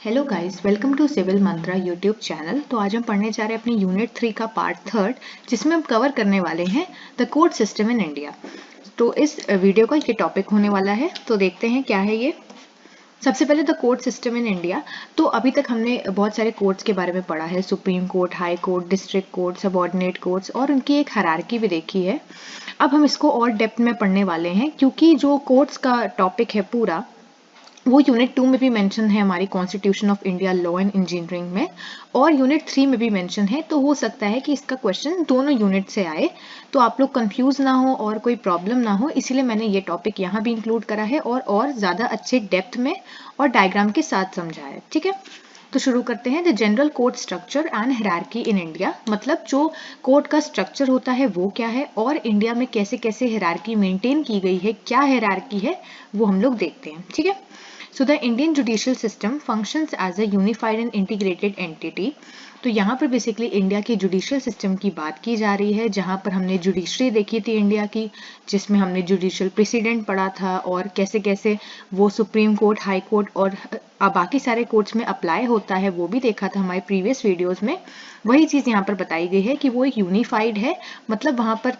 Hello guys, welcome to civil Mantra YouTube channel. तो आज हम पढ़ने जा रहे हैं अपनी यूनिट 3 का पार्ट 3 जिसमें हम कवर करने वाले हैं the court system in India. तो इस वीडियो का ये टॉपिक होने वाला है। तो देखते हैं क्या है ये। सबसे पहले the court system in India. तो अभी तक हमने बहुत सारे कोर्ट्स के बारे में पढ़ा है, supreme court, high court, district court, subordinate courts, और उनकी एक हायरार्की भी देखी है। अब हम इसको और डेप्थ में पढ़ने वाले हैं क्योंकि जो कोर्ट्स का टॉपिक है पूरा वो यूनिट 2 में भी मेंशन है हमारी constitution of India law and engineering में, और यूनिट 3 में भी मेंशन है। तो हो सकता है कि इसका क्वेश्चन दोनों यूनिट से आए, तो आप लोग कंफ्यूज ना हो और कोई प्रॉब्लम ना हो, इसीलिए मैंने ये टॉपिक यहाँ भी इंक्लूड करा है और ज़्यादा अच्छे डेप्थ में और डायग्राम के साथ समझाया है। ठीक है, तो शुरू करते हैं। The general court structure and hierarchy in India, मतलब जो कोर्ट का स्ट्रक्चर होता है वो क्या है और इंडिया में कैसे कैसे हायरार्की मेंटेन की गई है, क्या हायरार्की है, वो हम लोग देखते हैं। ठीक है, so the Indian judicial system functions as a unified and integrated entity। तो यहाँ पर बेसिकली इंडिया की जुडिशियल सिस्टम की बात की जा रही है, जहाँ पर हमने जुडिशरी देखी थी इंडिया की, जिसमें हमने जुडिशियल प्रेसिडेंट पढ़ा था और कैसे कैसे वो सुप्रीम कोर्ट, हाई कोर्ट और बाकी सारे कोर्ट्स में अप्लाई होता है, वो भी देखा था हमारे प्रीवियस वीडियोज़ में। वही चीज़ यहाँ पर बताई गई है कि वो एक यूनिफाइड है, मतलब वहाँ पर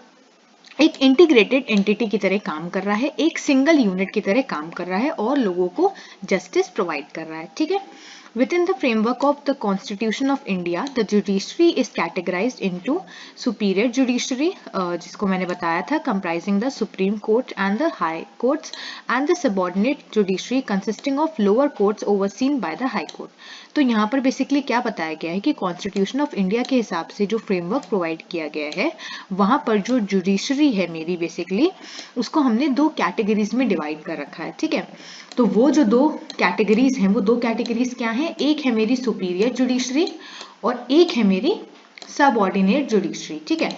एक इंटीग्रेटेड एंटिटी की तरह काम कर रहा है, एक सिंगल यूनिट की तरह काम कर रहा है और लोगों को जस्टिस प्रोवाइड कर रहा है। ठीक है, within the framework of the Constitution of India, the judiciary is categorized into superior judiciary, जिसको मैंने बताया था, comprising the Supreme Court and the High Courts, and the subordinate judiciary consisting of lower courts overseen by the High Court। तो यहाँ पर basically क्या बताया गया है कि कॉन्स्टिट्यूशन ऑफ इंडिया के हिसाब से जो फ्रेमवर्क प्रोवाइड किया गया है, वहाँ पर जो जुडिशरी है मेरी बेसिकली, उसको हमने दो कैटेगरीज में डिवाइड कर रखा है। ठीक है, तो वो जो दो कैटेगरीज हैं, वो दो कैटेगरीज क्या हैं? एक है मेरी सुपीरियर जुडिशरी और एक है मेरी सबऑर्डिनेट जुडिशरी। ठीक है,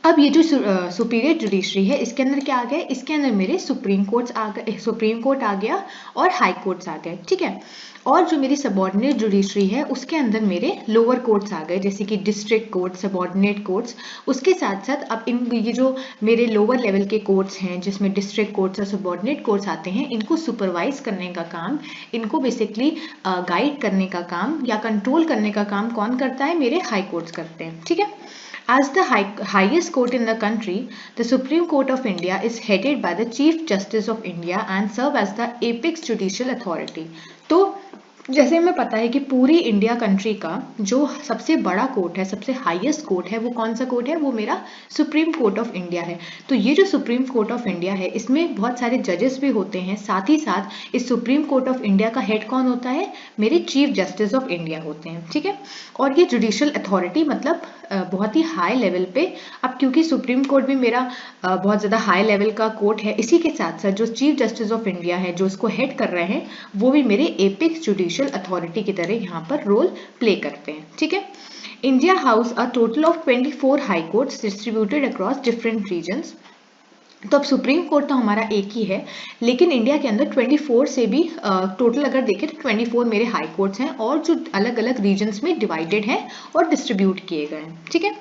अब ये जो सुपीरियर जुडिशरी है, इसके अंदर क्या आ गया? इसके अंदर मेरे सुप्रीम कोर्ट आ गया और हाई कोर्ट्स आ गए। ठीक है, और जो मेरी सबऑर्डिनेट जुडिशरी है उसके अंदर मेरे लोअर कोर्ट्स आ गए, जैसे कि डिस्ट्रिक्ट कोर्ट, सबऑर्डिनेट कोर्ट्स। उसके साथ साथ अब ये जो मेरे लोअर लेवल के कोर्ट्स हैं, जिसमें डिस्ट्रिक्ट कोर्ट्स और सबऑर्डिनेट कोर्ट्स आते हैं, इनको सुपरवाइज करने का काम, इनको बेसिकली गाइड करने का काम या कंट्रोल करने का काम कौन करता है? मेरे हाई कोर्ट्स करते हैं। ठीक है, As the highest court in the country, the Supreme Court of India is headed by the Chief Justice of India and serve as the apex judicial authority। तो जैसे हमें पता है कि पूरी इंडिया कंट्री का जो सबसे बड़ा कोर्ट है, सबसे हाईएस्ट कोर्ट है, वो कौन सा कोर्ट है? वो मेरा सुप्रीम कोर्ट ऑफ इंडिया है। तो ये जो सुप्रीम कोर्ट ऑफ इंडिया है, इसमें बहुत सारे जजेस भी होते हैं। साथ ही साथ इस सुप्रीम कोर्ट ऑफ इंडिया का हेड कौन होता है? मेरे चीफ जस्टिस ऑफ इंडिया होते हैं। ठीक है, और ये जुडिशियल अथॉरिटी मतलब बहुत ही हाई लेवल पे, अब क्योंकि सुप्रीम कोर्ट भी मेरा बहुत ज़्यादा हाई लेवल का कोर्ट है, इसी के साथ साथ जो चीफ जस्टिस ऑफ इंडिया है, जो इसको हेड कर रहे हैं, वो भी मेरे एपेक्स जुडिशियल अथॉरिटी की तरह यहाँ पर रोल प्ले करते हैं। ठीक है, India houses a total of 24 high courts distributed across different regions. तो अब सुप्रीम कोर्ट तो हमारा एक ही है, लेकिन इंडिया के अंदर 24 से भी टोटल अगर देखें तो 24 मेरे हाई कोर्ट्स हैं, और जो अलग अलग रीजन्स में डिवाइडेड हैं और डिस्ट्रीब्यूट किए गए हैं। ठीक है,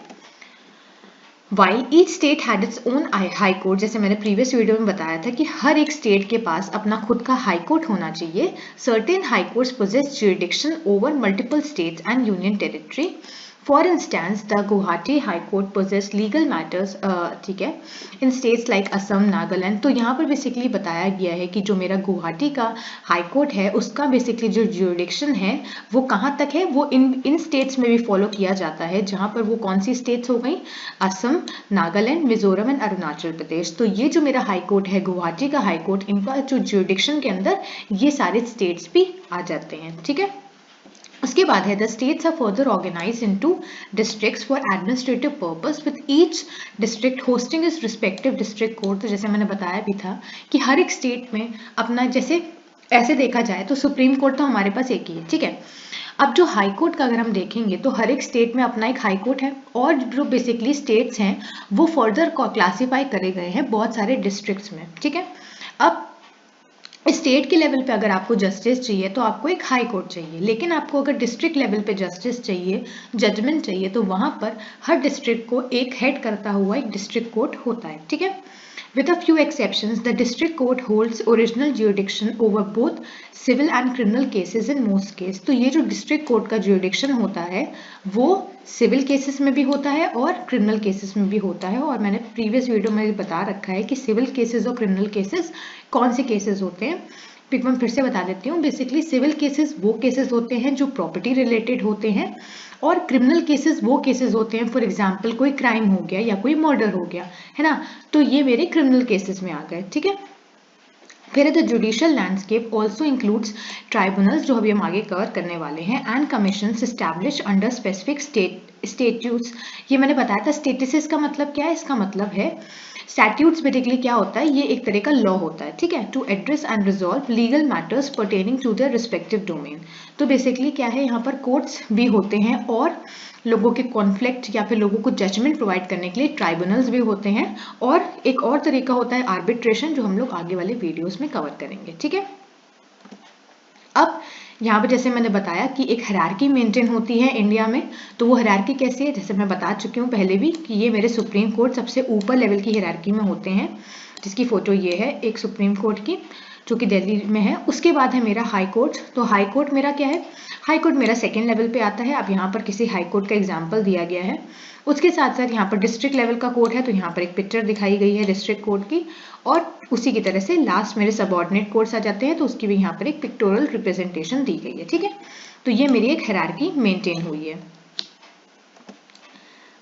While each state had its own high court, जैसे मैंने प्रीवियस वीडियो में बताया था कि हर एक स्टेट के पास अपना खुद का हाई कोर्ट होना चाहिए। Certain high courts possess jurisdiction over multiple states and union territory. For instance, the Guwahati High Court possess legal matters, ठीक है, in states like Assam, Nagaland। तो यहाँ पर बेसिकली बताया गया है कि जो मेरा गुवाहाटी का हाई कोर्ट है, उसका बेसिकली जो जुरिडिक्शन है वो कहाँ तक है? वो इन स्टेट्स में भी फॉलो किया जाता है, जहाँ पर वो कौन सी स्टेट्स हो गई? असम, नागालैंड, मिजोरम एंड अरुणाचल प्रदेश। तो ये जो मेरा हाई कोर्ट है, गुवाहाटी का हाई कोर्ट, इनका जो जुरिडिक्शन के अंदर ये सारे स्टेट्स भी आ जाते हैं। ठीक है, उसके बाद है the states are further organized into districts for administrative purpose with each district hosting is respective district court. तो जैसे मैंने बताया भी था कि हर एक स्टेट में अपना, जैसे ऐसे देखा जाए तो सुप्रीम कोर्ट तो हमारे पास एक ही है। ठीक है, अब जो हाई कोर्ट का अगर हम देखेंगे तो हर एक स्टेट में अपना एक हाई कोर्ट है, और जो बेसिकली स्टेट्स हैं वो फर्दर क्लासीफाई करे गए हैं बहुत सारे डिस्ट्रिक्ट्स में। ठीक है, अब स्टेट के लेवल पे अगर आपको जस्टिस चाहिए तो आपको एक हाई कोर्ट चाहिए, लेकिन आपको अगर डिस्ट्रिक्ट लेवल पे जस्टिस चाहिए, जजमेंट चाहिए, तो वहां पर हर डिस्ट्रिक्ट को एक हेड करता हुआ एक डिस्ट्रिक्ट कोर्ट होता है। ठीक है, With a few exceptions, the district court holds original jurisdiction over both civil and criminal cases in most cases. तो ये जो district court का jurisdiction होता है वो civil cases में भी होता है और criminal cases में भी होता है, और मैंने previous video में बता रखा है कि civil cases और criminal cases कौन से cases होते हैं। मैं फिर से बता देती हूँ। बेसिकली सिविल केसेस वो केसेस होते हैं जो प्रॉपर्टी रिलेटेड होते हैं, और क्रिमिनल केसेस वो केसेस होते हैं, फॉर एग्जांपल कोई क्राइम हो गया या कोई मर्डर हो गया, है ना, तो ये मेरे क्रिमिनल केसेस में आ गए, ठीक है। फिर the judicial landscape also includes tribunals, जो अभी हम आगे कवर करने वाले हैं, and commissions establish under specific statutes. ये मैंने बताया था। स्टेटस का मतलब क्या है? इसका मतलब है स्टैट्यूट्स बेसिकली क्या होता है, ये एक तरह का लॉ होता है, ठीक है, to address and resolve legal matters pertaining to their respective domain. तो बेसिकली क्या है, यहाँ पर कोर्ट्स भी होते हैं और लोगों के कॉन्फ्लिक्ट या फिर लोगों को जजमेंट प्रोवाइड करने के लिए ट्राइब्यूनल्स भी होते हैं, और एक और तरीका होता है आर्बिट्रेशन, जो हम लोग आगे वाले वीडियोस में कवर करेंगे, ठीक है। अब यहाँ पे जैसे मैंने बताया कि एक हायरार्की मेंटेन होती है इंडिया में, तो वो हायरार्की कैसी है, जैसे मैं बता चुकी हूँ पहले भी कि ये मेरे सुप्रीम कोर्ट सबसे ऊपर लेवल की हायरार्की में होते हैं, जिसकी फोटो ये है एक सुप्रीम कोर्ट की जो कि दिल्ली में है। उसके बाद है मेरा हाई कोर्ट। तो हाई कोर्ट मेरा क्या है, हाई कोर्ट मेरा सेकेंड लेवल पे आता है। अब यहाँ पर किसी हाई कोर्ट का एग्जाम्पल दिया गया है। उसके साथ साथ यहाँ पर डिस्ट्रिक्ट लेवल का कोर्ट है, तो यहाँ पर एक पिक्चर दिखाई गई है डिस्ट्रिक्ट कोर्ट की, और उसी की तरह से लास्ट मेरे सबऑर्डिनेट कोर्ट्स आ जाते हैं, तो उसकी भी यहाँ पर एक पिक्टोरल रिप्रेजेंटेशन दी गई है, ठीक है। तो ये मेरी एक हायरार्की मेंटेन हुई है।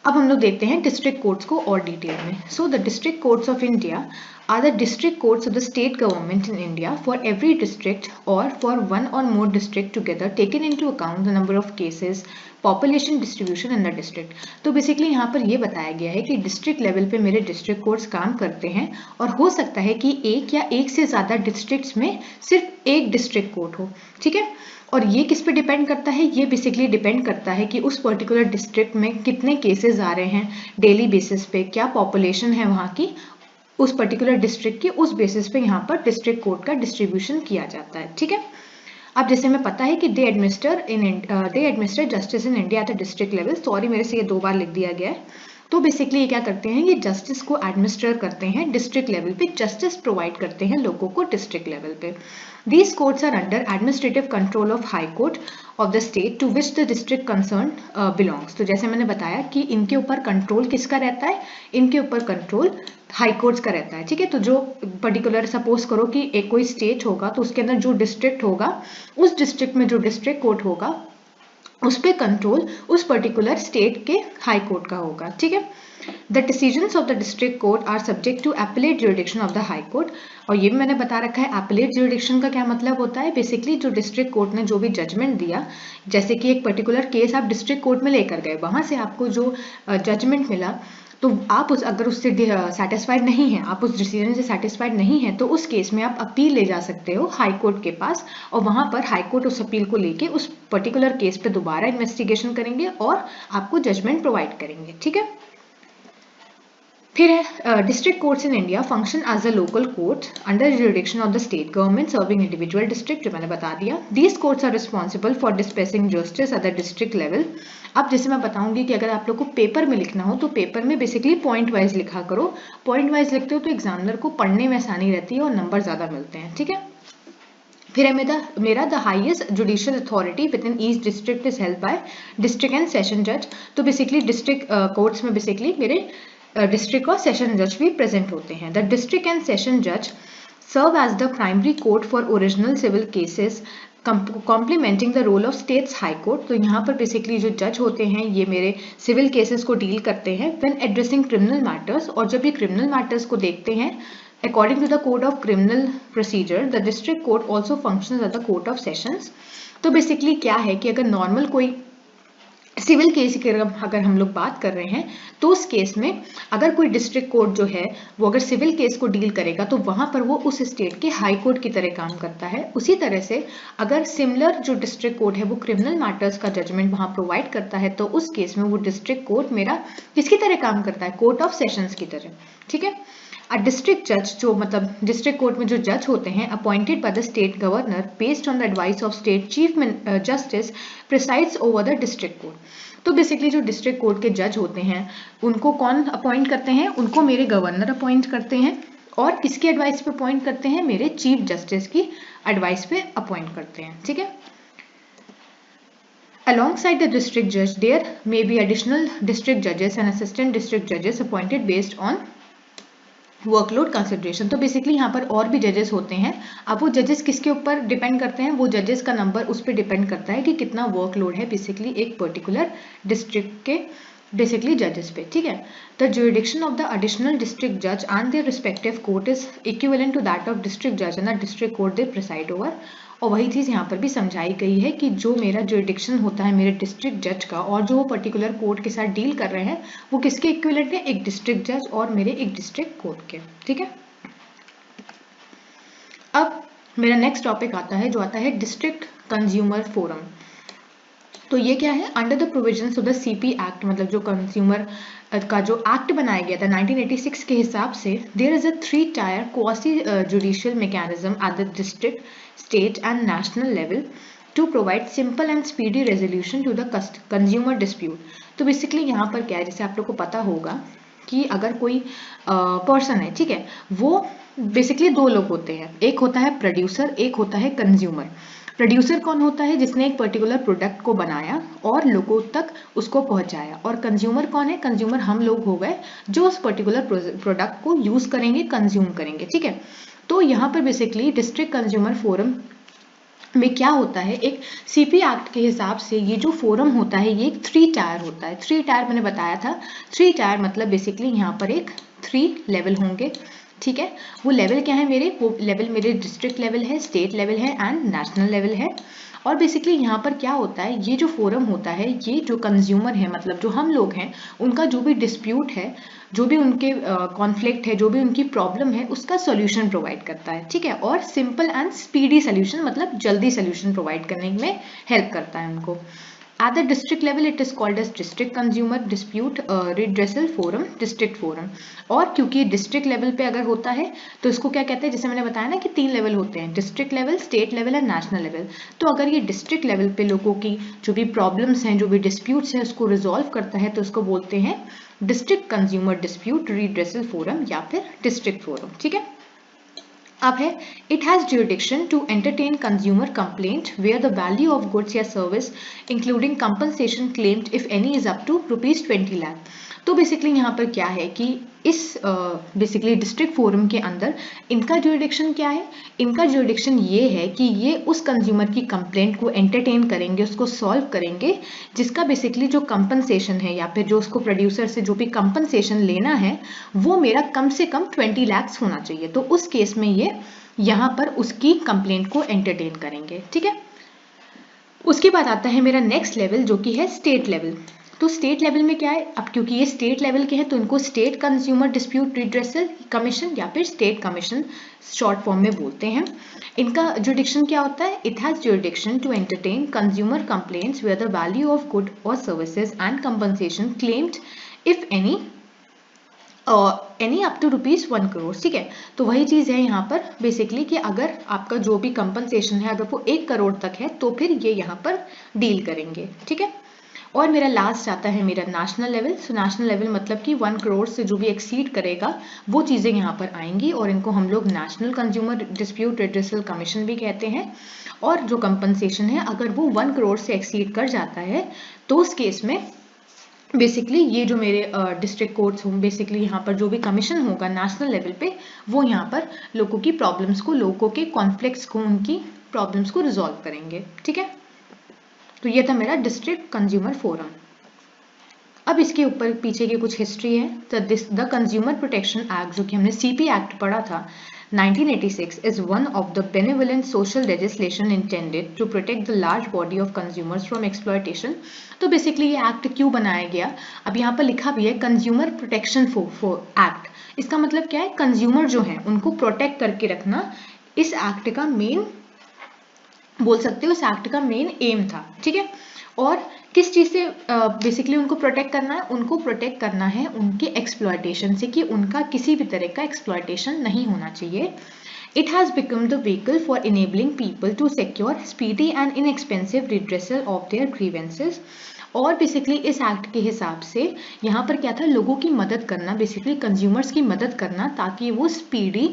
अब हम लोग देखते हैं डिस्ट्रिक्ट कोर्ट्स को और डिटेल में। So the district courts of India are the district courts of the state government in India for every district or for one or more district together, taken into account the number of cases, population distribution in the district. तो basically यहाँ पर ये बताया गया है कि district level पे मेरे डिस्ट्रिक्ट कोर्ट्स काम करते हैं, और हो सकता है कि एक या एक से ज़्यादा डिस्ट्रिक्ट्स में सिर्फ एक डिस्ट्रिक्ट कोर्ट हो, ठीक है। और ये किस पे डिपेंड करता है, ये बेसिकली डिपेंड करता है कि उस पर्टिकुलर डिस्ट्रिक्ट में कितने केसेस आ रहे हैं डेली बेसिस पे, क्या पॉपुलेशन है वहाँ की उस पर्टिकुलर डिस्ट्रिक्ट की, उस बेसिस पे यहाँ पर डिस्ट्रिक्ट कोर्ट का डिस्ट्रीब्यूशन किया जाता है, ठीक है। अब जैसे हमें पता है कि they administer justice in India at district level. Sorry, मेरे से ये 2 बार लिख दिया गया है। तो बेसिकली ये क्या करते हैं, ये जस्टिस को एडमिनिस्टर करते हैं डिस्ट्रिक्ट लेवल पे, जस्टिस प्रोवाइड करते हैं लोगों को डिस्ट्रिक्ट लेवल पे। These courts are under administrative control of High Court of the state to which the district concerned belongs. तो जैसे मैंने बताया कि इनके ऊपर कंट्रोल किसका रहता है, इनके ऊपर कंट्रोल हाई कोर्ट्स का रहता है, ठीक है। तो जो पर्टिकुलर सपोज करो कि एक कोई स्टेट होगा, तो उसके अंदर जो डिस्ट्रिक्ट होगा, उस डिस्ट्रिक्ट में जो डिस्ट्रिक्ट कोर्ट होगा उस पे कंट्रोल उस पर्टिकुलर स्टेट के हाई कोर्ट का होगा, ठीक है। The decisions of the district court are subject to appellate jurisdiction of the high court. और ये भी मैंने बता रखा है appellate jurisdiction का क्या मतलब होता है। बेसिकली जो डिस्ट्रिक्ट कोर्ट ने जो भी जजमेंट दिया, जैसे कि एक पर्टिकुलर केस आप डिस्ट्रिक्ट कोर्ट में लेकर गए, वहां से आपको जो जजमेंट मिला, तो आप अगर उससे सेटिस्फाइड नहीं है, आप उस डिसीजन से सेटिस्फाइड नहीं है, तो उस केस में आप अपील ले जा सकते हो हाई कोर्ट के पास, और वहां पर हाई कोर्ट उस अपील को लेके उस पर्टिकुलर केस पे दोबारा इन्वेस्टिगेशन करेंगे और आपको जजमेंट प्रोवाइड करेंगे, ठीक है। फिर है district courts in India function as a local court under jurisdiction of the state government serving individual district, जो मैंने बता दिया। These courts are responsible for dispensing justice at the district level. अब जैसे मैं बताऊंगी कि अगर आप लोग को पेपर में लिखना हो, तो पेपर में बेसिकली पॉइंट वाइज लिखा करो। पॉइंट वाइज लिखते हो तो एग्जामिनर को पढ़ने में आसानी रहती है और नंबर ज्यादा मिलते हैं, ठीक है। फिर है मेरा the highest judicial authority with in each district is held by district and session जज। तो बेसिकली डिस्ट्रिक्ट कोर्ट्स में बेसिकली मेरे डिस्ट्रिक्ट और सेशन जज भी प्रेजेंट होते हैं। द डिस्ट्रिक्ट एंड सेशन जज serve as the primary court for original civil cases complementing the role of states high court. तो यहाँ पर बेसिकली जो जज होते हैं ये मेरे सिविल केसेस को डील करते हैं व्हेन एड्रेसिंग क्रिमिनल मैटर्स, और जब ये क्रिमिनल मैटर्स को देखते हैं according to the code of criminal procedure, the district court also functions as the court of sessions. तो बेसिकली क्या है कि अगर नॉर्मल कोई सिविल केस की अगर हम लोग बात कर रहे हैं, तो उस केस में अगर कोई डिस्ट्रिक्ट कोर्ट जो है वो अगर सिविल केस को डील करेगा, तो वहां पर वो उस स्टेट के हाई कोर्ट की तरह काम करता है। उसी तरह से अगर सिमिलर जो डिस्ट्रिक्ट कोर्ट है वो क्रिमिनल मैटर्स का जजमेंट वहां प्रोवाइड करता है, तो उस केस में वो डिस्ट्रिक्ट कोर्ट मेरा किसकी तरह काम करता है, कोर्ट ऑफ सेशंस की तरह, ठीक है। डिस्ट्रिक्ट जज जो मतलब डिस्ट्रिक्ट कोर्ट में जो जज होते हैं appointed by the state governor based on the advice of state chief justice presides over the district court. तो बेसिकली जो डिस्ट्रिक्ट कोर्ट के जज होते हैं उनको कौन अपॉइंट करते हैं, उनको मेरे गवर्नर अपॉइंट करते हैं, और किसकी एडवाइस पे अपॉइंट करते हैं, मेरे चीफ जस्टिस की एडवाइस पे अपॉइंट करते हैं, ठीक है। Alongside the district judge, there may be additional district judges and assistant district judges appointed based on workload consideration. तो बेसिकली यहाँ पर और भी जजेस होते हैं। अब वो जजेस किसके ऊपर डिपेंड करते हैं, वो जजेस का नंबर उस पर डिपेंड करता है कि कितना वर्कलोड है बेसिकली एक पर्टिकुलर डिस्ट्रिक्ट के बेसिकली जजेस पे, ठीक है। The jurisdiction of the additional district जज and their respective court is equivalent to that of district जज and the district court they preside over. और वही चीज़ यहाँ पर भी समझाई गई है कि जो मेरा ज्यूरिडिक्शन होता है मेरे डिस्ट्रिक्ट जज का और जो वो पर्टिकुलर कोर्ट के साथ डील कर रहे हैं वो किसके इक्विवेलेंट है, एक डिस्ट्रिक्ट जज और मेरे एक डिस्ट्रिक्ट कोर्ट के, ठीक है। अब मेरा नेक्स्ट टॉपिक आता है जो आता है डिस्ट्रिक्ट कंज्यूमर फोरम। तो ये क्या है, under the provisions of the CP act, मतलब जो कंज्यूमर का जो एक्ट बनाया गया था 1986 के हिसाब से, there is a 3 tier quasi judicial mechanism at the district, state and national level to provide simple and speedy resolution to the consumer dispute. तो बेसिकली यहाँ पर क्या है, जैसे आप लोग को पता होगा कि अगर कोई पर्सन है, ठीक है, वो बेसिकली 2 लोग होते हैं, एक होता है प्रोड्यूसर, एक होता है कंज्यूमर। प्रोड्यूसर कौन होता है, जिसने एक पर्टिकुलर प्रोडक्ट को बनाया और लोगों तक उसको पहुंचाया, और कंज्यूमर कौन है, कंज्यूमर हम लोग हो गए जो उस पर्टिकुलर प्रोडक्ट को यूज करेंगे, कंज्यूम करेंगे, ठीक है। तो यहाँ पर बेसिकली डिस्ट्रिक्ट कंज्यूमर फोरम में क्या होता है, एक सीपी एक्ट के हिसाब से ये जो फोरम होता है ये एक 3 टायर होता है। 3 टायर मैंने बताया था, 3 टायर मतलब बेसिकली यहाँ पर एक 3 लेवल होंगे, ठीक है। वो लेवल क्या है मेरे, वो लेवल मेरे डिस्ट्रिक्ट लेवल है, स्टेट लेवल है एंड नेशनल लेवल है। और बेसिकली यहाँ पर क्या होता है, ये जो फोरम होता है ये जो कंज्यूमर है मतलब जो हम लोग हैं उनका जो भी डिस्प्यूट है, जो भी उनके कॉन्फ्लिक्ट है, जो भी उनकी प्रॉब्लम है उसका सॉल्यूशन प्रोवाइड करता है, ठीक है। और सिंपल एंड स्पीडी सॉल्यूशन मतलब जल्दी सॉल्यूशन प्रोवाइड करने में हेल्प करता है उनको। At the district level, it is called as District Consumer Dispute Redressal Forum, District Forum। और क्योंकि डिस्ट्रिक्ट लेवल पे अगर होता है तो इसको क्या कहते हैं, जैसे मैंने बताया ना कि 3 लेवल होते हैं, district level, state level and national level. तो अगर ये डिस्ट्रिक्ट लेवल पे लोगों की जो भी प्रॉब्लम्स हैं, जो भी डिस्प्यूट्स हैं उसको रिजॉल्व करता है तो उसको बोलते हैं district consumer dispute redressal forum या फिर डिस्ट्रिक्ट फोरम, ठीक है। अब है, it has jurisdiction to entertain consumer complaint where the value of goods या service including compensation claimed if any is up to ₹20 lakh। तो बेसिकली यहाँ पर क्या है कि इस बेसिकली डिस्ट्रिक्ट फोरम के अंदर इनका ज्यूरिडिक्शन क्या है, इनका ज्यूरिडिक्शन ये है कि ये उस कंज्यूमर की कंप्लेंट को एंटरटेन करेंगे, उसको सॉल्व करेंगे, जिसका बेसिकली जो कंपनसेशन है या फिर जो उसको प्रोड्यूसर से जो भी कंपनसेशन लेना है वो मेरा कम से कम 20 लाख होना चाहिए। तो उस केस में ये यहाँ पर उसकी कंप्लेंट को एंटरटेन करेंगे, ठीक है। उसके बाद आता है मेरा नेक्स्ट लेवल जो कि है स्टेट लेवल। तो स्टेट लेवल में क्या है, अब क्योंकि ये स्टेट लेवल के हैं तो इनको state consumer dispute redressal commission या फिर स्टेट कमीशन शॉर्ट फॉर्म में बोलते हैं। इनका ज्यूरिडिक्शन क्या होता है, it has jurisdiction to entertain consumer complaints where the value of good और services and compensation claimed if any up to ₹1 crore, ठीक है। तो वही चीज है यहाँ पर बेसिकली कि अगर आपका जो भी कंपनसेशन है अगर वो 1 करोड़ तक है तो फिर ये यहाँ पर डील करेंगे, ठीक है। और मेरा लास्ट आता है मेरा national level. So national level मतलब कि 1 करोड़ से जो भी एक्सीड करेगा वो चीज़ें यहाँ पर आएंगी और इनको हम लोग national consumer dispute redressal commission भी कहते हैं। और जो कंपनसेशन है अगर वो 1 करोड़ से एक्सीड कर जाता है तो उस केस में बेसिकली ये जो मेरे डिस्ट्रिक्ट कोर्ट्स हों बेसिकली यहाँ पर जो भी कमीशन होगा नेशनल लेवल पे वो यहाँ पर लोगों की प्रॉब्लम्स को, लोगों के कॉन्फ्लिक्ट्स को, उनकी प्रॉब्लम्स को रिजॉल्व करेंगे, ठीक है। तो ये था मेरा डिस्ट्रिक्ट कंज्यूमर फोरम। अब इसके ऊपर पीछे की कुछ हिस्ट्री है। तो द कंज्यूमर प्रोटेक्शन एक्ट जो कि हमने सीपी एक्ट पढ़ा था 1986 is one of the benevolent social legislation intended to protect the large body of consumers from exploitation। तो बेसिकली ये एक्ट क्यों बनाया गया, अब यहाँ पर लिखा भी है कंज्यूमर प्रोटेक्शन एक्ट। इसका मतलब क्या है, कंज्यूमर जो है उनको प्रोटेक्ट करके रखना इस एक्ट का मेन बोल सकते हो, इस एक्ट का मेन एम था, ठीक है। और किस चीज से बेसिकली उनको प्रोटेक्ट करना है, उनको प्रोटेक्ट करना है उनके एक्सप्लॉयटेशन से कि उनका किसी भी तरह का एक्सप्लॉयटेशन नहीं होना चाहिए। It has become the vehicle for enabling people to secure speedy and inexpensive redressal of their grievances. और बेसिकली इस एक्ट के हिसाब से यहाँ पर क्या था, लोगों की मदद करना, बेसिकली कंज्यूमर्स की मदद करना, ताकि वो स्पीडी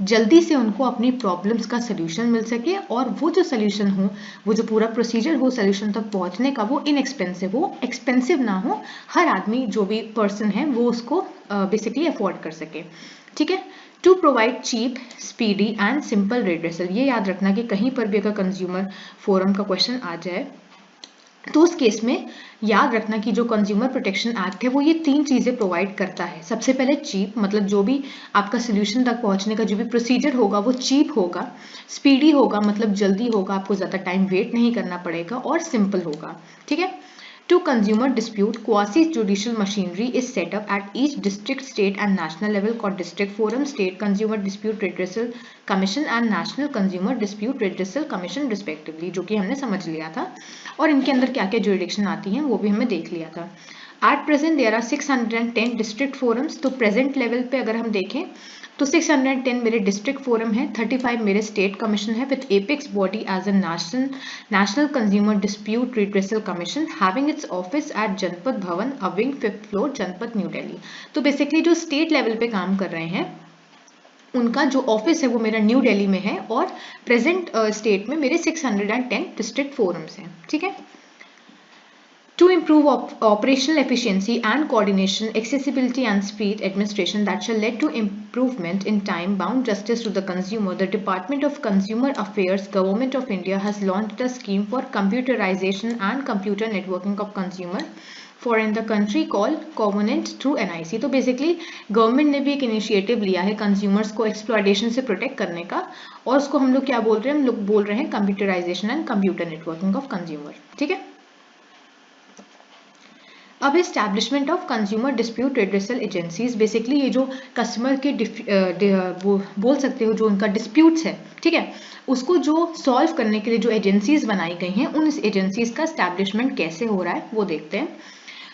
जल्दी से उनको अपनी प्रॉब्लम्स का सोल्यूशन मिल सके, और वो जो सोल्यूशन हो, वो जो पूरा प्रोसीजर हो सोल्यूशन तक पहुंचने का, वो इनएक्सपेंसिव हो, एक्सपेंसिव ना हो, हर आदमी जो भी पर्सन है वो उसको बेसिकली अफोर्ड कर सके। ठीक है, to provide cheap, speedy and simple redressal. ये याद रखना कि कहीं पर भी अगर कंज्यूमर फोरम का क्वेश्चन आ जाए तो उस केस में याद रखना कि जो कंज्यूमर प्रोटेक्शन एक्ट है वो ये 3 चीजें प्रोवाइड करता है। सबसे पहले चीप, मतलब जो भी आपका सोल्यूशन तक पहुंचने का जो भी प्रोसीजर होगा वो चीप होगा, स्पीडी होगा मतलब जल्दी होगा, आपको ज्यादा टाइम वेट नहीं करना पड़ेगा, और सिंपल होगा। ठीक है, To consumer dispute, quasi-judicial machinery is set up at each district, state and national level called district forum, state consumer dispute redressal commission and national consumer dispute redressal commission respectively, जो कि हमने समझ लिया था, और इनके अंदर क्या क्या जुरिडिक्शन आती हैं वो भी हमने देख लिया था। At present there are 610 district forums। तो प्रेजेंट लेवल पे अगर हम देखें तो 610 मेरे डिस्ट्रिक्ट फोरम है, 35 मेरे स्टेट कमीशन है, with apex body as a national consumer dispute redressal commission having its office at Janpath Bhawan, A wing 5th floor, Janpath, new Delhi. तो बेसिकली जो स्टेट लेवल पे काम कर रहे हैं उनका जो ऑफिस है वो मेरा न्यू दिल्ली में है, और प्रेजेंट स्टेट में मेरे 610 डिस्ट्रिक्ट फोरम्स हैं। ठीक है, to improve operational efficiency and coordination, accessibility and speed administration that shall lead to improvement in time-bound justice to the consumer, the Department of Consumer Affairs, Government of India has launched a scheme for computerization and computer networking of consumer for in the country called Covenant through NIC। तो basically government ने भी एक initiative लिया है consumers को exploitation से protect करने का, और उसको हम लोग क्या बोल रहे हैं, हम लोग बोल रहे हैं computerization and computer networking of consumer. ठीक है, अब establishment of consumer dispute redressal agencies, basically ये जो कस्टमर के वो बोल सकते हो जो उनका डिस्प्यूट्स है, ठीक है, उसको जो सॉल्व करने के लिए जो एजेंसीज बनाई गई हैं, उन एजेंसीज का एस्टैब्लिशमेंट कैसे हो रहा है वो देखते हैं।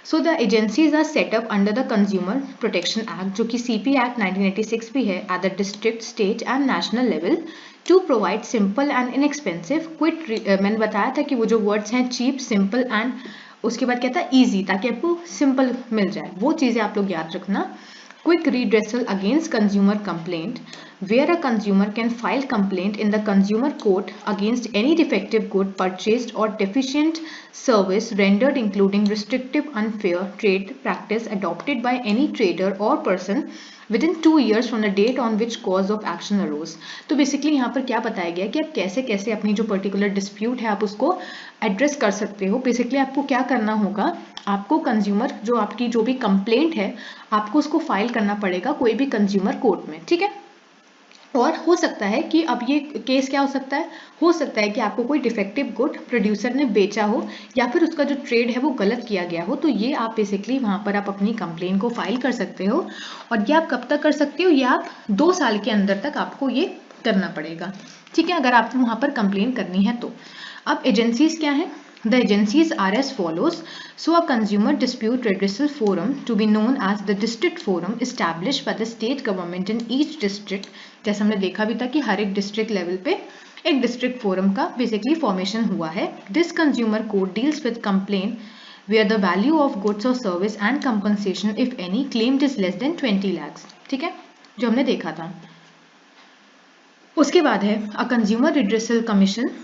So the agencies are set up under the consumer protection act, जो कि CP एक्ट 1986 भी है, at the district, state and national level, to provide simple and inexpensive quick, मैंने बताया था कि वो जो वर्ड्स हैं चीप, सिंपल एंड उसके बाद क्या था ईजी, ताकि आपको सिंपल मिल जाए, वो चीजें आप लोग याद रखना। Quick redressal against consumer complaint, where a consumer can file complaint in the consumer court against any defective good purchased or deficient service rendered, including restrictive, unfair trade practice adopted by any trader or person within 2 years from the date on which cause of action arose। तो basically यहाँ पर क्या बताया गया कि आप कैसे कैसे अपनी जो पर्टिकुलर डिस्प्यूट है आप उसको एड्रेस कर सकते हो। बेसिकली आपको क्या करना होगा, आपको कंज्यूमर जो आपकी जो भी कंप्लेंट है आपको उसको फाइल करना पड़ेगा कोई भी कंज्यूमर कोर्ट में। ठीक है, और हो सकता है कि अब ये केस क्या हो सकता है कि आपको कोई डिफेक्टिव गुड प्रोड्यूसर ने बेचा हो, या फिर उसका जो ट्रेड है वो गलत किया गया हो, तो ये आप बेसिकली वहां पर आप अपनी कंप्लेन को फाइल कर सकते हो। और ये आप कब तक कर सकते हो, ये आप 2 साल के अंदर तक आपको ये करना पड़ेगा। ठीक है, अगर आपको वहां पर कंप्लेन करनी है तो। अब एजेंसीज क्या है, the agencies are as follows। So a consumer dispute redressal forum, to be known as the district forum, established by the state government in each district, जैसे हमने देखा भी था कि हर एक डिस्ट्रिक्ट लेवल पे एक डिस्ट्रिक्ट फोरम का बेसिकली फॉर्मेशन हुआ है। This consumer court deals with complaint where the value of goods or service and compensation, if any, claimed is less than 20 lakhs। ठीक है, जो हमने देखा था। उसके बाद है a consumer redressal commission,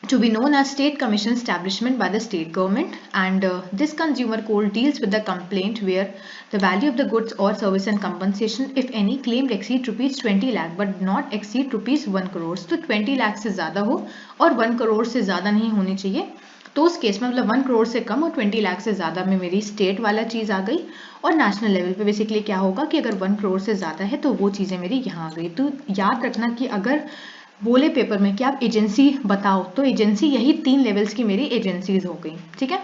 to be known as state commission establishment by the state government, and this consumer court deals with the complaint where the value of the goods or service and compensation, if any, claimed exceed rupees 20 lakh but not exceed rupees 1 crore। तो 20 लाख से ज्यादा हो और 1 करोड़ से ज्यादा नहीं होनी चाहिए। तो उस केस में मतलब 1 करोड़ से कम और 20 लाख से ज्यादा में मेरी स्टेट वाला चीज आ गई, और नेशनल लेवल पे बेसिकली क्या होगा कि अगर 1 करोड़ से ज्यादा है तो वो चीजें मेरी यहाँ आ गई। तो याद रखना कि अगर बोले पेपर में कि आप एजेंसी बताओ, तो एजेंसी यही 3 लेवल्स की मेरी एजेंसीज हो गई। ठीक है,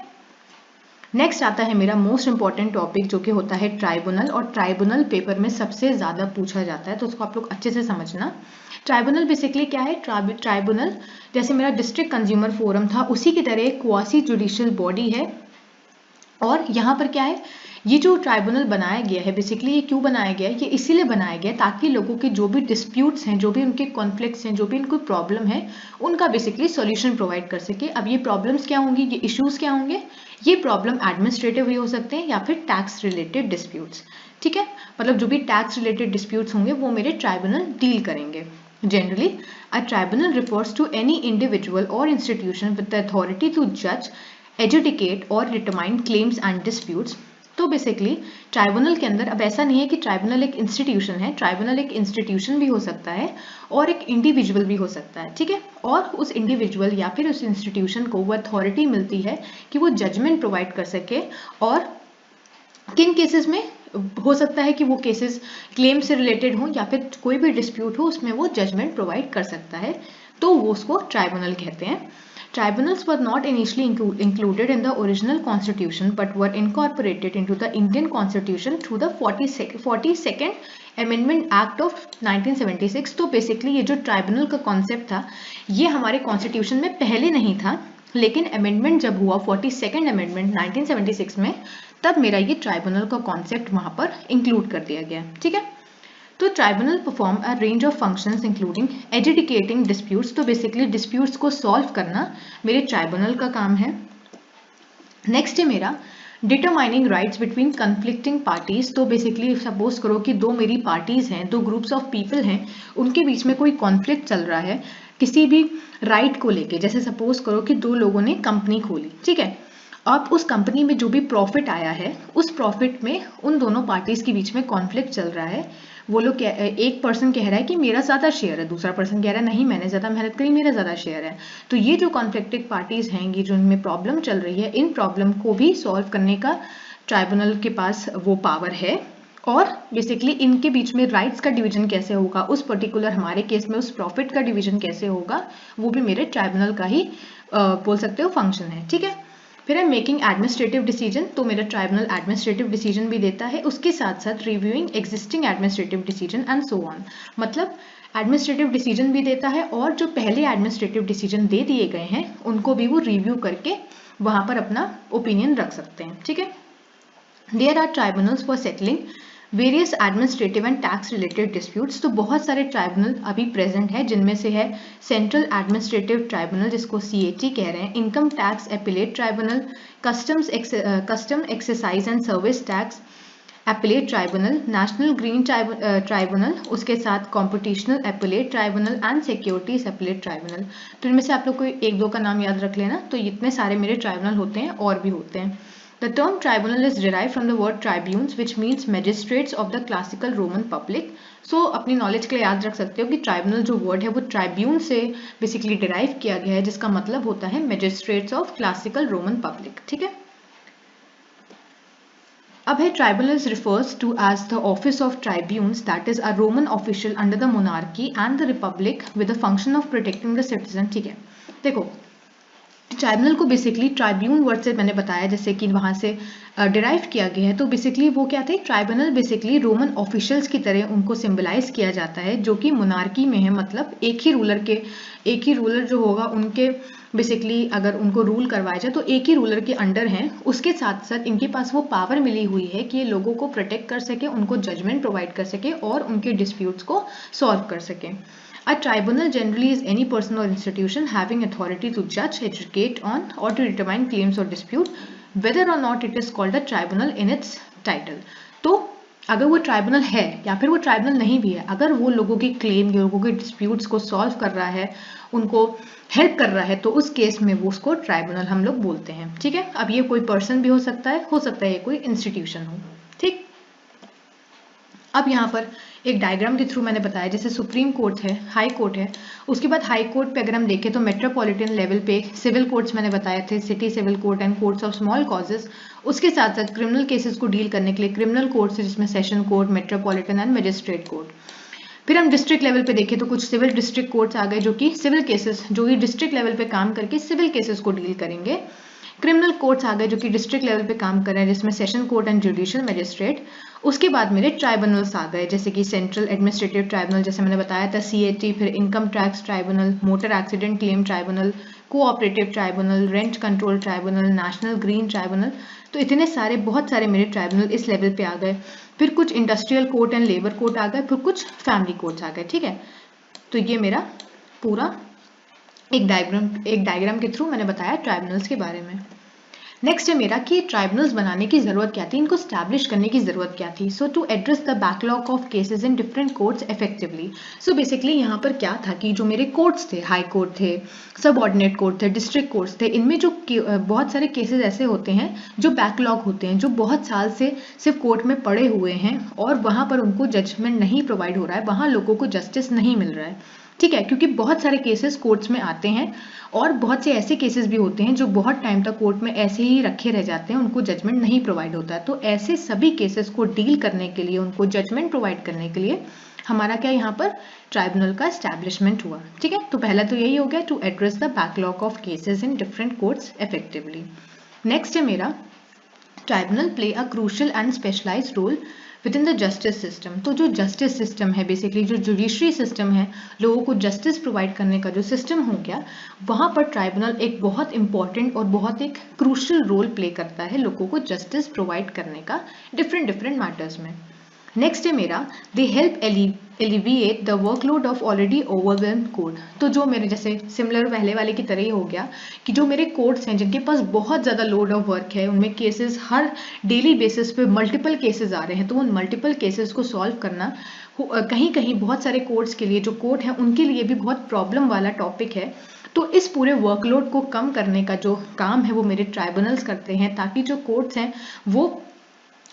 नेक्स्ट आता है मेरा मोस्ट इंपॉर्टेंट टॉपिक जो कि होता है ट्राइब्यूनल, और ट्राइब्यूनल पेपर में सबसे ज्यादा पूछा जाता है, तो उसको आप लोग अच्छे से समझना। ट्राइब्यूनल बेसिकली क्या है, ट्राइब्यूनल जैसे मेरा डिस्ट्रिक्ट कंज्यूमर फोरम था उसी की तरह क्वासी जुडिशियल बॉडी है, और यहाँ पर क्या है ये जो ट्राइब्यूनल बनाया गया है बेसिकली ये क्यों बनाया गया है, ये इसीलिए बनाया गया है ताकि लोगों के जो भी डिस्प्यूट्स हैं, जो भी उनके कॉन्फ्लिक्ट्स हैं, जो भी उनको प्रॉब्लम है, उनका बेसिकली सॉल्यूशन प्रोवाइड कर सके। अब ये प्रॉब्लम्स क्या होंगी, ये इश्यूज क्या होंगे, ये प्रॉब्लम एडमिनिस्ट्रेटिव भी हो सकते हैं या फिर टैक्स रिलेटेड डिस्प्यूट्स। ठीक है, मतलब जो भी टैक्स रिलेटेड डिस्प्यूट्स होंगे वो मेरे ट्राइब्यूनल डील करेंगे। Generally, a tribunal refers to any individual or institution with the authority to judge, adjudicate or determine claims and disputes. तो बेसिकली ट्राइब्यूनल के अंदर अब ऐसा नहीं है कि ट्राइब्यूनल एक इंस्टीट्यूशन है, ट्राइब्यूनल एक इंस्टीट्यूशन भी हो सकता है और एक इंडिविजुअल भी हो सकता है। ठीक है, और उस इंडिविजुअल या फिर उस इंस्टीट्यूशन को वो अथॉरिटी मिलती है कि वो जजमेंट प्रोवाइड कर सके, और किन केसेस में हो सकता है कि वो केसेस क्लेम से रिलेटेड हो या फिर कोई भी डिस्प्यूट हो, उसमें वो जजमेंट प्रोवाइड कर सकता है, तो वो उसको ट्राइब्यूनल कहते हैं। Tribunals were not initially included in the original constitution but were incorporated into the Indian Constitution through the 42nd Amendment Act of 1976। तो बेसिकली ये जो ट्राइब्यूनल का कॉन्सेप्ट था ये हमारे कॉन्स्टिट्यूशन में पहले नहीं था, लेकिन अमेंडमेंट जब हुआ 42nd अमेंडमेंट 1976 में, तब मेरा ये ट्राइब्यूनल का कॉन्सेप्ट वहां पर इंक्लूड कर दिया गया। ठीक है, तो tribunal perform a range of functions including adjudicating disputes. तो बेसिकली डिस्प्यूट्स को सॉल्व करना मेरे ट्राइब्यूनल का काम है। नेक्स्ट है मेरा determining rights between conflicting parties. तो बेसिकली सपोज करो कि दो मेरी पार्टीज हैं, दो ग्रुप्स ऑफ पीपल हैं, उनके बीच में कोई कॉन्फ्लिक्ट चल रहा है किसी भी राइट को लेके। जैसे सपोज करो कि दो लोगों ने कंपनी खोली, ठीक है, अब उस कंपनी में जो भी प्रॉफिट आया है उस प्रॉफिट में उन दोनों पार्टीज के बीच में कॉन्फ्लिक्ट चल रहा है। वो लोग एक पर्सन कह रहा है कि मेरा ज्यादा शेयर है, दूसरा पर्सन कह रहा है नहीं मैंने ज्यादा मेहनत करी, मेरा ज्यादा शेयर है। तो ये जो कॉन्फ्लिक्टिंग पार्टीज हैं, ये जो इनमें प्रॉब्लम चल रही है, इन प्रॉब्लम को भी सॉल्व करने का ट्राइब्यूनल के पास वो पावर है। और बेसिकली इनके बीच में राइट्स का डिवीजन कैसे होगा, उस पर्टिकुलर हमारे केस में उस प्रॉफिट का डिवीजन कैसे होगा, वो भी मेरे ट्राइब्यूनल का ही बोल सकते हो फंक्शन है। ठीक है, फिर है मेकिंग एडमिनिस्ट्रेटिव डिसीजन। तो मेरा ट्राइब्यूनल एडमिनिस्ट्रेटिव डिसीजन भी देता है, उसके साथ साथ reviewing existing administrative decision and so on. मतलब एडमिनिस्ट्रेटिव डिसीजन भी देता है और जो पहले एडमिनिस्ट्रेटिव डिसीजन दे दिए गए हैं उनको भी वो रिव्यू करके वहां पर अपना ओपिनियन रख सकते हैं। ठीक है, there are tribunals for settling various administrative and tax related disputes. तो बहुत सारे ट्राइब्यूनल अभी प्रेजेंट है, जिनमें से है सेंट्रल एडमिनिस्ट्रेटिव ट्राइब्यूनल जिसको CAT कह रहे हैं, income tax appellate tribunal, custom exercise and service tax appellate tribunal, national green tribunal, उसके साथ computational appellate tribunal and securities appellate tribunal. तो इनमें से आप लोग कोई एक दो का नाम याद रख लेना। तो इतने सारे मेरे ट्राइब्यूनल होते हैं, और भी होते हैं। The term tribunal is derived from the word tribunes, which means magistrates of the classical Roman public. So अपनी नॉलेज के लिए याद रख सकते हो कि ट्राइब्यूनल जो वर्ड है वो ट्राइब्यून से बेसिकली डिराइव किया गया है, जिसका मतलब होता है magistrates of classical Roman public. ठीक है, अब है tribunals refers to as the office of tribunes, that is a Roman official under the monarchy and the republic with the function of protecting the citizen. ठीक है, देखो tribunal को basically ट्राइब्यून word से मैंने बताया जैसे कि वहां से डिराइव किया गया है। तो बेसिकली वो क्या थे, ट्राइब्यूनल बेसिकली रोमन ऑफिशियल्स की तरह उनको सिंबलाइज किया जाता है, जो कि मोनार्की में है, मतलब एक ही रूलर जो होगा उनके बेसिकली अगर उनको रूल करवाया जाए तो एक ही रूलर के अंडर हैं। उसके साथ साथ इनके पास वो पावर मिली हुई है कि ये लोगों को प्रोटेक्ट कर सके, उनको जजमेंट प्रोवाइड कर सके और उनके डिस्प्यूट्स को सॉल्व कर सके। A tribunal generally is any person or institution having authority to judge, educate on or to determine claims or dispute, whether or not it is called a tribunal in its title। तो अगर वो tribunal है या फिर वो tribunal नहीं भी है, अगर वो लोगों की क्लेम, लोगों के डिस्प्यूट्स को सॉल्व कर रहा है, उनको हेल्प कर रहा है, तो उस केस में वो उसको ट्राइब्यूनल हम लोग बोलते हैं। ठीक है, अब ये कोई पर्सन भी हो सकता है ये कोई इंस्टीट्यूशन हो। ठीक, अब यहाँ पर एक डायग्राम के थ्रू मैंने बताया, जैसे सुप्रीम कोर्ट है, हाई कोर्ट है, उसके बाद हाई कोर्ट पे अगर हम देखें तो मेट्रोपॉलिटन लेवल पे सिविल कोर्ट्स मैंने बताए थे, city civil court and courts of small causes. उसके साथ साथ क्रिमिनल केसेस को डील करने के लिए क्रिमिनल कोर्ट्स है, जिसमें session court, metropolitan and magistrate court. फिर हम डिस्ट्रिक्ट लेवल पे देखें तो कुछ सिविल डिस्ट्रिक्ट कोर्ट्स आ गए, जो कि सिविल केसेस, जो कि डिस्ट्रिक्ट लेवल पे काम करके सिविल केसेस को डील करेंगे। क्रिमिनल कोर्ट्स आ गए जो कि डिस्ट्रिक्ट लेवल पे काम कर रहे हैं, जिसमें session court and judicial magistrate. उसके बाद मेरे ट्राइब्यूनल्स आ गए, जैसे कि सेंट्रल एडमिनिस्ट्रेटिव ट्राइब्यूनल, जैसे मैंने बताया था CAT, फिर income tax tribunal, motor accident claim tribunal, cooperative tribunal, rent control tribunal, national green tribunal. तो इतने सारे बहुत सारे मेरे ट्राइब्यूनल इस लेवल पे आ गए। फिर कुछ industrial court and labour court आ गए, फिर कुछ फैमिली कोर्ट्स आ गए। ठीक है, तो ये मेरा पूरा एक डायग्राम के थ्रू मैंने बताया ट्राइब्यूनल्स के बारे में। नेक्स्ट है मेरा कि ट्राइब्यूनल्स बनाने की जरूरत क्या थी, इनको स्टैब्लिश करने की जरूरत क्या थी। So to address the backlog of cases in different courts effectively. So basically यहाँ पर क्या था कि जो मेरे कोर्ट्स थे, हाई कोर्ट थे, सब ऑर्डिनेट कोर्ट थे, डिस्ट्रिक्ट कोर्ट्स थे, इनमें जो बहुत सारे केसेस ऐसे होते हैं जो बैकलॉग होते हैं, जो बहुत साल से सिर्फ कोर्ट में पड़े हुए हैं और वहाँ पर उनको जजमेंट नहीं प्रोवाइड हो रहा है, वहाँ लोगों को जस्टिस नहीं मिल रहा है। ठीक है, क्योंकि बहुत सारे केसेस कोर्ट्स में आते हैं और बहुत से ऐसे केसेस भी होते हैं जो बहुत टाइम तक कोर्ट में ऐसे ही रखे रह जाते हैं, उनको जजमेंट नहीं प्रोवाइड होता है। तो ऐसे सभी केसेस को डील करने के लिए, उनको जजमेंट प्रोवाइड करने के लिए हमारा क्या यहाँ पर ट्राइब्यूनल का एस्टैब्लिशमेंट हुआ। ठीक है, तो पहला तो यही हो गया, to address the backlog of cases in different courts effectively. Next है मेरा tribunal play a crucial and specialized role within the justice system. तो जो जस्टिस सिस्टम है, बेसिकली जो जुडिशरी सिस्टम है, लोगों को जस्टिस प्रोवाइड करने का जो सिस्टम हो गया, वहाँ पर ट्राइब्यूनल एक बहुत इंपॉर्टेंट और बहुत एक क्रूशियल रोल प्ले करता है लोगों को जस्टिस प्रोवाइड करने का डिफरेंट मैटर्स में। नेक्स्ट है मेरा they help alleviate the workload of already overwhelmed court. तो जो मेरे जैसे सिमिलर पहले वाले की तरह ही हो गया कि जो मेरे कोर्ट्स हैं जिनके पास बहुत ज़्यादा लोड ऑफ वर्क है, उनमें केसेस हर डेली बेसिस पे मल्टीपल केसेस आ रहे हैं, तो उन मल्टीपल केसेस को सॉल्व करना कहीं कहीं बहुत सारे कोर्ट्स के लिए, जो कोर्ट हैं उनके लिए भी बहुत प्रॉब्लम वाला टॉपिक है। तो इस पूरे वर्कलोड को कम करने का जो काम है वो मेरे ट्राइब्यूनल्स करते हैं, ताकि जो कोर्ट्स हैं वो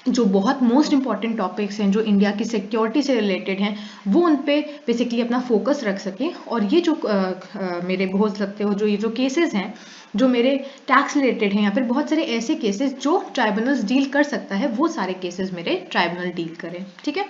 जो बहुत मोस्ट इंपॉर्टेंट टॉपिक्स हैं, जो इंडिया की सिक्योरिटी से रिलेटेड हैं, वो उन पे बेसिकली अपना फोकस रख सकें। और ये जो मेरे बोल सकते हो जो ये जो केसेस हैं जो मेरे टैक्स रिलेटेड हैं, या फिर बहुत सारे ऐसे केसेस जो ट्राइब्यूनल्स डील कर सकता है, वो सारे केसेस मेरे ट्राइब्यूनल डील करें। ठीक है,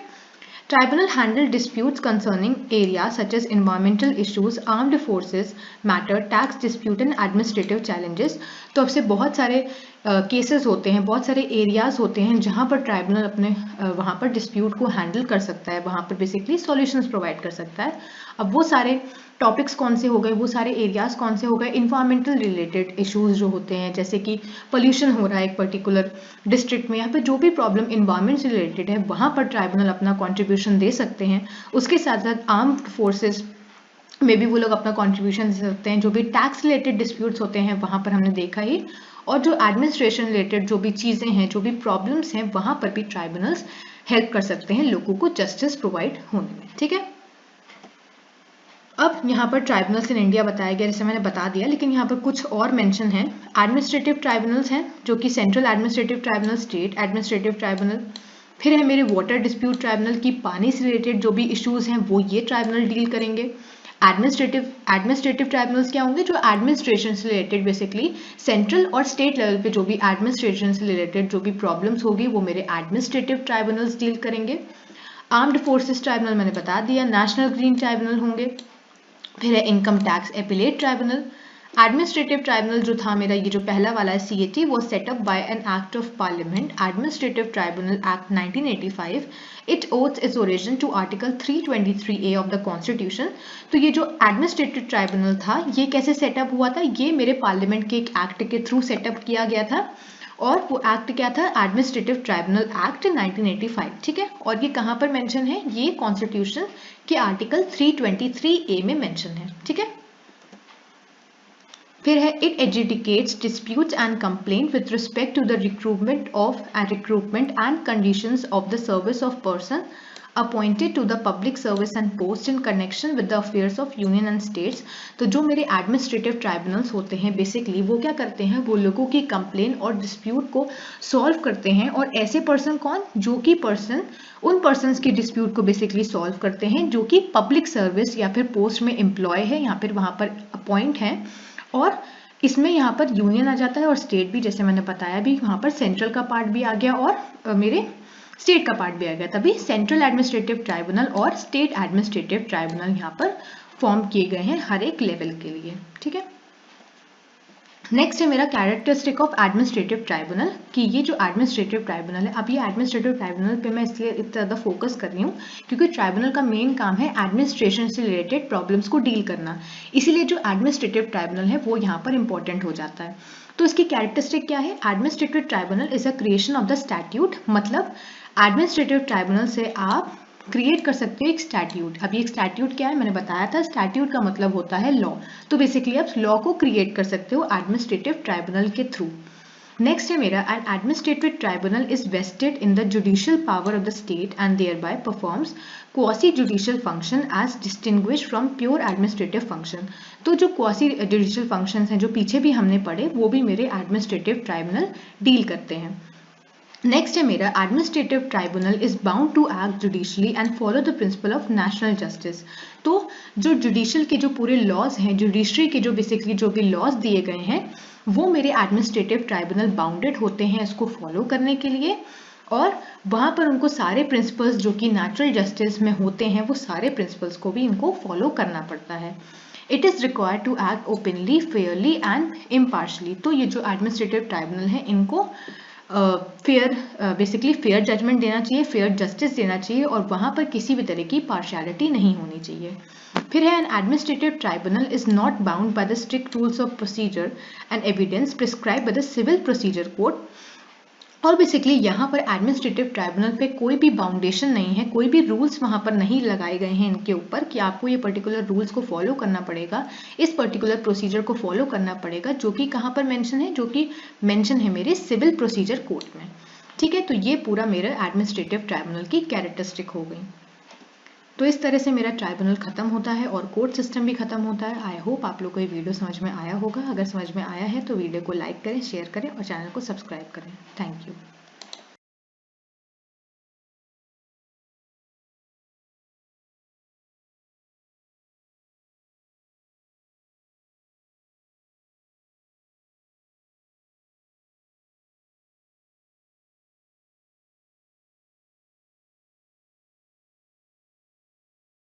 tribunal handle disputes concerning area such as environmental issues, armed forces matter, tax dispute and administrative challenges. तो अब से बहुत सारे केसेस होते हैं, बहुत सारे एरियाज होते हैं जहां पर ट्राइब्यूनल अपने वहां पर डिस्प्यूट को हैंडल कर सकता है, वहां पर बेसिकली सॉल्यूशंस प्रोवाइड कर सकता है। अब वो सारे टॉपिक्स कौन से हो गए, वो सारे एरियाज कौन से हो गए, इन्वायरमेंटल रिलेटेड इश्यूज जो होते हैं, जैसे कि पोल्यूशन हो रहा है एक पर्टिकुलर डिस्ट्रिक्ट में, यहाँ पे जो भी प्रॉब्लम इन्वायरमेंट से रिलेटेड है, वहां पर ट्राइब्यूनल अपना कॉन्ट्रीब्यूशन दे सकते हैं। उसके साथ साथ आर्म्ड फोर्सेस में भी वो लोग अपना कॉन्ट्रीब्यूशन दे सकते हैं। जो भी टैक्स रिलेटेड डिस्प्यूट्स होते हैं वहां पर हमने देखा ही, और जो एडमिनिस्ट्रेशन रिलेटेड जो भी चीजें हैं, जो भी प्रॉब्लम्स हैं, वहां पर भी ट्राइब्यूनल्स हेल्प कर सकते हैं लोगों को जस्टिस प्रोवाइड होने में। ठीक है, अब यहाँ पर ट्राइब्यूनल्स इन इंडिया बताया गया, जैसे मैंने बता दिया, लेकिन यहाँ पर कुछ और मेंशन है। एडमिनिस्ट्रेटिव ट्राइब्यूनल्स हैं जो कि central administrative tribunal, state administrative tribunal, फिर है मेरे वाटर डिस्प्यूट ट्राइब्यूनल की पानी से रिलेटेड जो भी इश्यूज हैं वो ये ट्राइब्यूनल डील करेंगे। एडमिनिस्ट्रेटिव ट्राइब्यूनल्स क्या होंगे, जो एडमिनिस्ट्रेशन से रिलेटेड, बेसिकली सेंट्रल और स्टेट लेवल पे जो भी एडमिनिस्ट्रेशन से रिलेटेड जो भी प्रॉब्लम्स होगी वो मेरे एडमिनिस्ट्रेटिव ट्राइब्यूनल्स डील करेंगे। आर्म्ड फोर्सेस ट्राइब्यूनल मैंने बता दिया, नेशनल ग्रीन ट्राइब्यूनल होंगे, फिर है income tax appellate tribunal. Administrative tribunal जो था मेरा, ये जो पहला वाला है CAT, वो set up by an act of parliament, administrative tribunal act 1985। It owes its origin to article 323A of the constitution. तो ये जो एडमिनिस्ट्रेटिव ट्राइब्यूनल था, ये कैसे सेटअप हुआ था, ये मेरे पार्लियामेंट के एक एक्ट के थ्रू सेटअप किया गया था, और वो एक्ट क्या था, एडमिनिस्ट्रेटिव ट्राइब्यूनल एक्ट 1985। ठीक है, और ये कहाँ पर मेंशन है, ये कॉन्स्टिट्यूशन के आर्टिकल 323A में मेंशन है। ठीक है, फिर है it adjudicates disputes and complaint with respect to the recruitment and conditions of the service of person appointed to the public service and post in connection with the affairs of union and states. तो जो मेरे administrative tribunals होते हैं, basically वो क्या करते हैं, वो लोगों की कंप्लेन और डिस्प्यूट को सॉल्व करते हैं। और ऐसे पर्सन कौन, जो कि उन पर्सन्स की डिस्प्यूट को बेसिकली सॉल्व करते हैं जो कि पब्लिक सर्विस या फिर पोस्ट में एम्प्लॉय है, या फिर वहां पर अपॉइंट है। और इसमें यहाँ पर यूनियन आ जाता है और स्टेट भी, जैसे मैंने बताया भी, वहां पर सेंट्रल का पार्ट भी आ गया और मेरे स्टेट का पार्ट भी आ गया, तभी सेंट्रल एडमिनिस्ट्रेटिव ट्राइब्यूनल और स्टेट एडमिनिस्ट्रेटिव ट्राइब्यूनल यहाँ पर फॉर्म किए गए हैं हर एक लेवल के लिए। ठीक है, नेक्स्ट है मेरा कैरेक्टरिस्टिक ऑफ एडमिनिस्ट्रेटिव ट्राइब्यूनल, कि ये जो एडमिनिस्ट्रेटिव ट्राइब्यूनल है, अब ये एडमिनिस्ट्रेटिव ट्राइब्यूनल पे मैं इसलिए इतना ज़्यादा फोकस कर रही हूँ क्योंकि ट्राइब्यूनल का मेन काम है एडमिनिस्ट्रेशन से रिलेटेड प्रॉब्लम्स को डील करना, इसीलिए जो एडमिनिस्ट्रेटिव ट्राइब्यूनल है वो यहाँ पर इंपॉर्टेंट हो जाता है। तो इसकी कैरेक्टरिस्टिक क्या है? Administrative tribunal is a creation of the statute, मतलब एडमिनिस्ट्रेटिव ट्राइब्यूनल से आप क्रिएट कर सकते हो एक स्टैट्यूट। अब ये एक स्टैट्यूट क्या है, मैंने बताया था स्टैट्यूट का मतलब होता है लॉ, तो बेसिकली आप लॉ को क्रिएट कर सकते हो एडमिनिस्ट्रेटिव ट्राइब्यूनल के थ्रू। नेक्स्ट है मेरा an administrative tribunal is vested in the judicial power of the state and thereby performs quasi judicial function as distinguish from pure administrative function. तो जो क्वासी जुडिशियल फंक्शन हैं जो पीछे भी हमने पढ़े वो भी मेरे एडमिनिस्ट्रेटिव ट्राइब्यूनल डील करते हैं। नेक्स्ट है मेरा administrative tribunal is bound to act judicially and follow the principle of national justice. तो जो जुडिशियल के जो पूरे लॉज हैं, जुडिशरी के जो बेसिकली जो भी लॉज दिए गए हैं वो मेरे एडमिनिस्ट्रेटिव ट्राइब्यूनल बाउंडेड होते हैं इसको फॉलो करने के लिए, और वहाँ पर उनको सारे प्रिंसिपल्स जो कि नेचुरल जस्टिस में होते हैं वो सारे प्रिंसिपल्स को भी इनको फॉलो करना पड़ता है। It is required to act openly, fairly and impartially. तो ये जो एडमिनिस्ट्रेटिव ट्राइब्यूनल है इनको बेसिकली फेयर जजमेंट देना चाहिए, फेयर जस्टिस देना चाहिए, और वहाँ पर किसी भी तरह की पार्शियलिटी नहीं होनी चाहिए। फिर है an administrative tribunal is not bound by the strict rules of procedure and evidence prescribe by the civil procedure code. और बेसिकली यहाँ पर एडमिनिस्ट्रेटिव ट्राइब्यूनल पे कोई भी बाउंडेशन नहीं है, कोई भी रूल्स वहाँ पर नहीं लगाए गए हैं इनके ऊपर कि आपको ये पर्टिकुलर रूल्स को फॉलो करना पड़ेगा, इस पर्टिकुलर प्रोसीजर को फॉलो करना पड़ेगा, जो कि कहाँ पर मेंशन है, जो कि मेंशन है मेरे सिविल प्रोसीजर कोड में। ठीक है, तो ये पूरा मेरा एडमिनिस्ट्रेटिव ट्राइब्यूनल की कैरेक्टरिस्टिक हो गई। तो इस तरह से मेरा ट्राइब्यूनल खत्म होता है और कोर्ट सिस्टम भी खत्म होता है। आई होप आप लोग को ये वीडियो समझ में आया होगा। अगर समझ में आया है तो वीडियो को लाइक करें, शेयर करें और चैनल को सब्सक्राइब करें। Thank you.